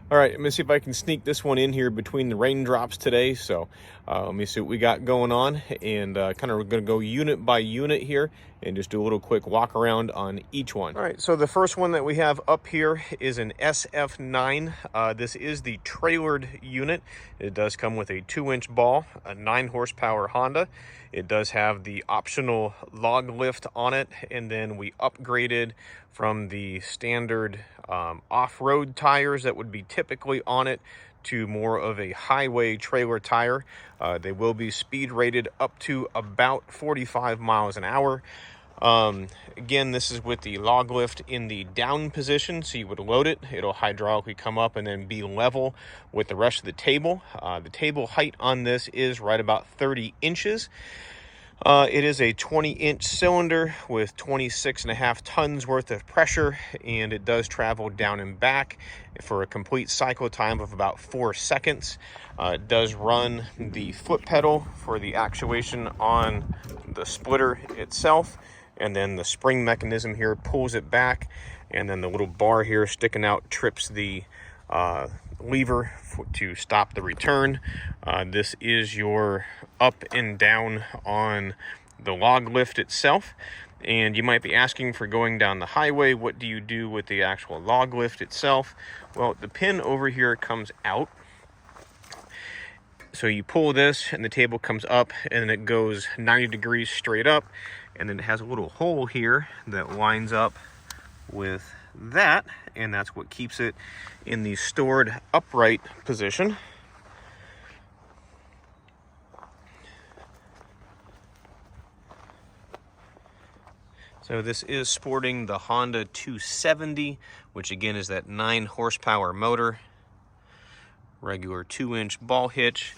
All right, let me see if I can sneak this one in here between the raindrops today. So let me see what we got going on, and kind of going to go unit by unit here and just do a little quick walk around on each one. All right, so the first one that we have up here is an SF9. This is the trailered unit. It does come with a 2-inch ball, a 9 horsepower Honda. It does have the optional log lift on it, and then we upgraded from the standard off-road tires that would be typically on it to more of a highway trailer tire. They will be speed rated up to about 45 miles an hour. Again, this is with the log lift in the down position, so you would load it, it'll hydraulically come up and then be level with the rest of the table. The table height on this is right about 30 inches. It is a 20-inch cylinder with 26.5 tons worth of pressure, and it does travel down and back for a complete cycle time of about 4 seconds. It does run the foot pedal for the actuation on the splitter itself, and then the spring mechanism here pulls it back, and then the little bar here sticking out trips the lever to stop the return. This is your up and down on the log lift itself. And you might be asking, for going down the highway, what do you do with the actual log lift itself? Well, the pin over here comes out. So you pull this and the table comes up, and then it goes 90 degrees straight up. And then it has a little hole here that lines up with that, and that's what keeps it in the stored upright position. So this is sporting the Honda 270, which again is that 9 horsepower motor, regular 2-inch ball hitch,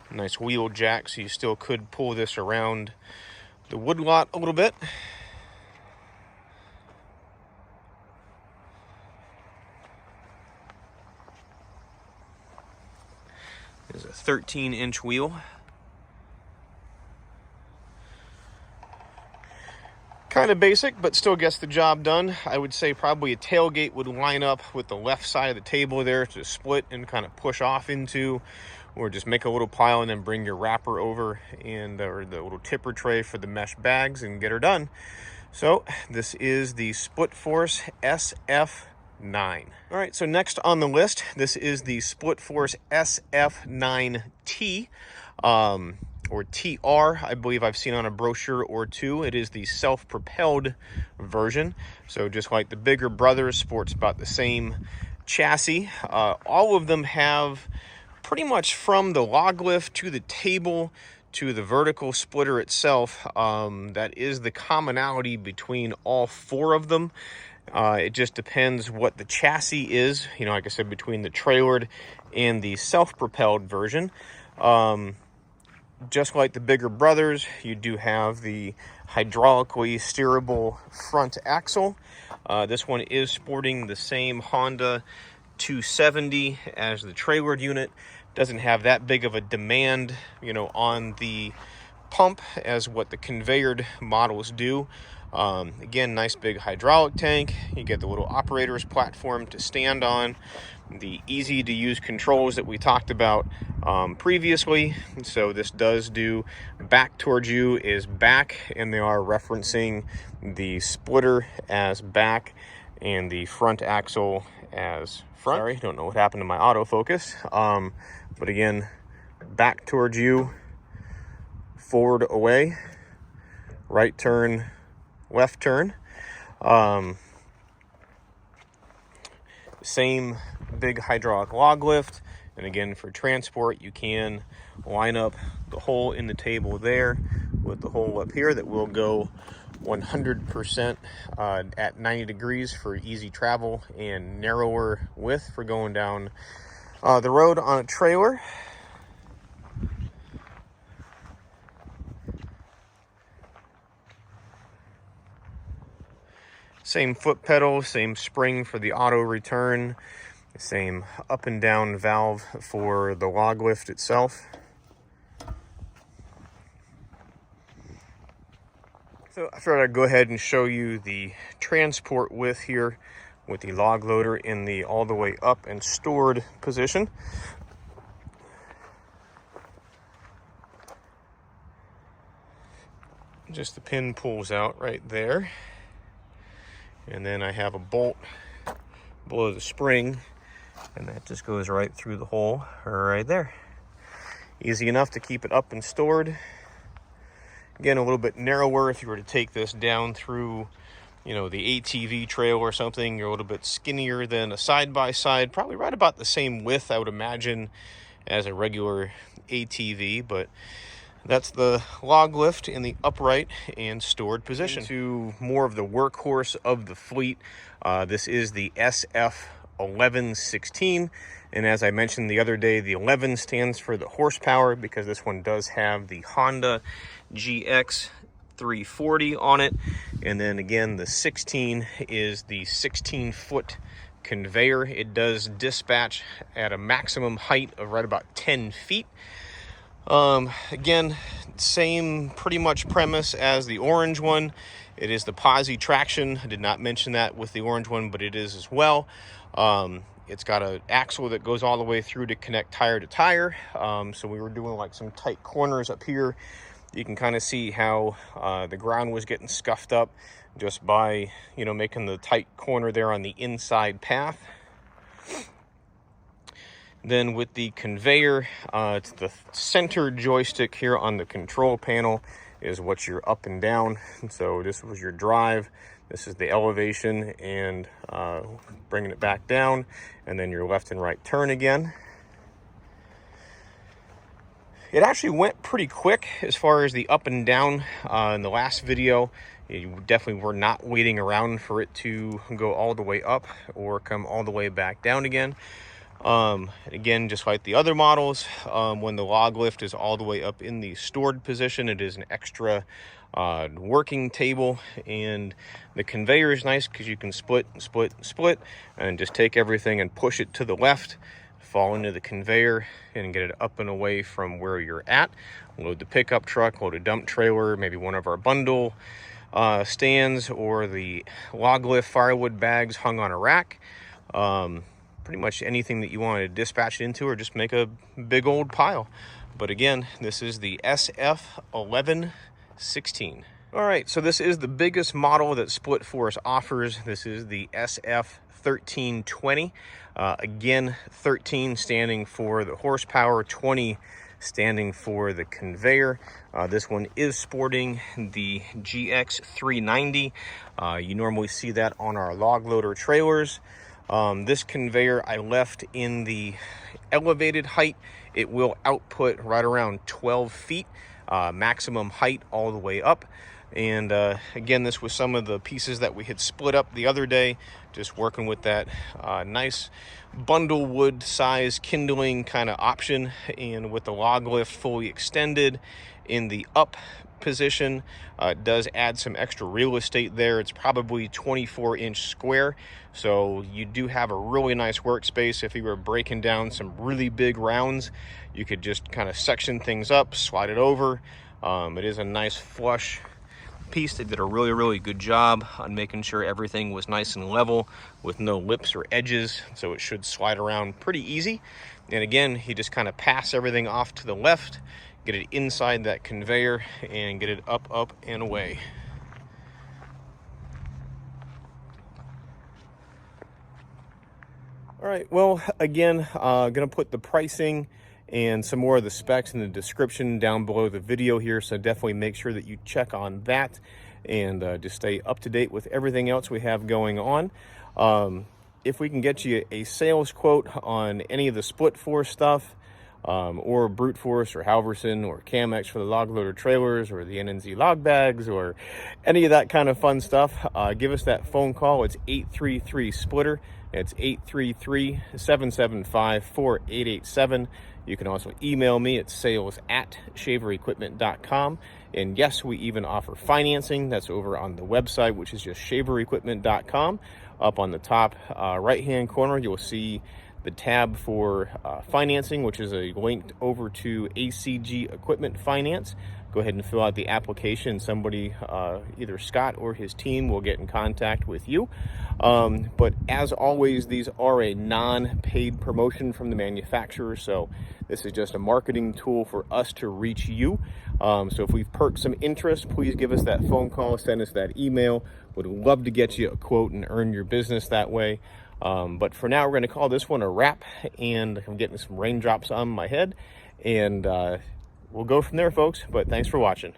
nice wheel jack, so you still could pull this around the woodlot a little bit. There's a 13-inch wheel. Kind of basic, but still gets the job done. I would say probably a tailgate would line up with the left side of the table there to split and kind of push off into, or just make a little pile and then bring your wrapper over, and or the little tipper tray for the mesh bags, and get her done. So this is the SplitForce SF9. All right, so next on the list, this is the SplitForce SF9T. Or TR, I believe I've seen on a brochure or two. It is the self-propelled version. So just like the bigger brothers, sports about the same chassis. All of them have pretty much, from the log lift to the table to the vertical splitter itself, that is the commonality between all 4 of them. It just depends what the chassis is, you know, like I said, between the trailered and the self-propelled version. Just like the bigger brothers, you do have the hydraulically steerable front axle. This one is sporting the same Honda 270 as the trailered unit. Doesn't have that big of a demand, you know, on the pump as what the conveyored models do. Again, nice big hydraulic tank. You get the little operator's platform to stand on. The easy to use controls that we talked about previously. So this does do back towards you is back, and they are referencing the splitter as back and the front axle as front. Sorry, don't know what happened to my autofocus. But again, back towards you, forward away, right turn, left turn. Same big hydraulic log lift, and again, for transport, you can line up the hole in the table there with the hole up here that will go 100% at 90 degrees for easy travel, and narrower width for going down the road on a trailer. Same foot pedal, same spring for the auto return, same up and down valve for the log lift itself. So I figured I'd go ahead and show you the transport width here with the log loader in the all the way up and stored position. Just the pin pulls out right there. And then I have a bolt below the spring, and that just goes right through the hole right there. Easy enough to keep it up and stored. Again, a little bit narrower if you were to take this down through, you know, the ATV trail or something. You're a little bit skinnier than a side-by-side, probably right about the same width, I would imagine, as a regular ATV, but that's the log lift in the upright and stored position. To more of the workhorse of the fleet, this is the SF1116, and as I mentioned the other day, the 11 stands for the horsepower because this one does have the Honda GX 340 on it, and then again the 16 is the 16-foot conveyor. It does dispatch at a maximum height of right about 10 feet. Again, same pretty much premise as the orange one. It is the posi traction. I did not mention that with the orange one, but it is as well. It's got an axle that goes all the way through to connect tire to tire. So we were doing like some tight corners up here. You can kind of see how the ground was getting scuffed up just by, you know, making the tight corner there on the inside path. Then with the conveyor, it's the center joystick here on the control panel is what you're up and down. And so this was your drive. This is the elevation and bringing it back down, and then your left and right turn again. It actually went pretty quick as far as the up and down in the last video. You definitely were not waiting around for it to go all the way up or come all the way back down again. Again, just like the other models, when the log lift is all the way up in the stored position, it is an extra working table, and the conveyor is nice because you can split, and just take everything and push it to the left, fall into the conveyor, and get it up and away from where you're at. Load the pickup truck, load a dump trailer, maybe one of our bundle stands, or the log lift firewood bags hung on a rack. Pretty much anything that you want to dispatch it into, or just make a big old pile. But again, this is the SF1116. All right, so this is the biggest model that SplitForce offers. This is the SF1320. Again, 13 standing for the horsepower, 20 standing for the conveyor. This one is sporting the GX 390. You normally see that on our log loader trailers. This conveyor I left in the elevated height. It will output right around 12 feet, maximum height all the way up. And again, this was some of the pieces that we had split up the other day, just working with that nice bundle wood size kindling kind of option, and with the log lift fully extended in the up position. It does add some extra real estate there. It's probably 24-inch square, so you do have a really nice workspace. If you were breaking down some really big rounds, you could just kind of section things up, slide it over. It is a nice flush piece. They did a really good job on making sure everything was nice and level with no lips or edges, so it should slide around pretty easy. And again, you just kind of pass everything off to the left, get it inside that conveyor, and get it up and away. All right, well, again, gonna put the pricing and some more of the specs in the description down below the video here, so definitely make sure that you check on that and just stay up to date with everything else we have going on. If we can get you a sales quote on any of the SplitForce stuff, or brute force or Halverson or Camex for the log loader trailers, or the NNZ log bags, or any of that kind of fun stuff, give us that phone call. It's 833-SPLITTER. It's 833-775-4887. You can also email me at sales@shaverequipment.com. And yes, we even offer financing. That's over on the website, which is just shaverequipment.com. Up on the top right-hand corner, you'll see the tab for financing, which is a linked over to ACG Equipment Finance. go ahead and fill out the application. Somebody, either Scott or his team, will get in contact with you. But as always, these are a non-paid promotion from the manufacturer, so this is just a marketing tool for us to reach you. So if we've perked some interest, please give us that phone call, send us that email. Would love to get you a quote and earn your business that way. But for now, we're going to call this one a wrap, and I'm getting some raindrops on my head, and we'll go from there, folks. But thanks for watching.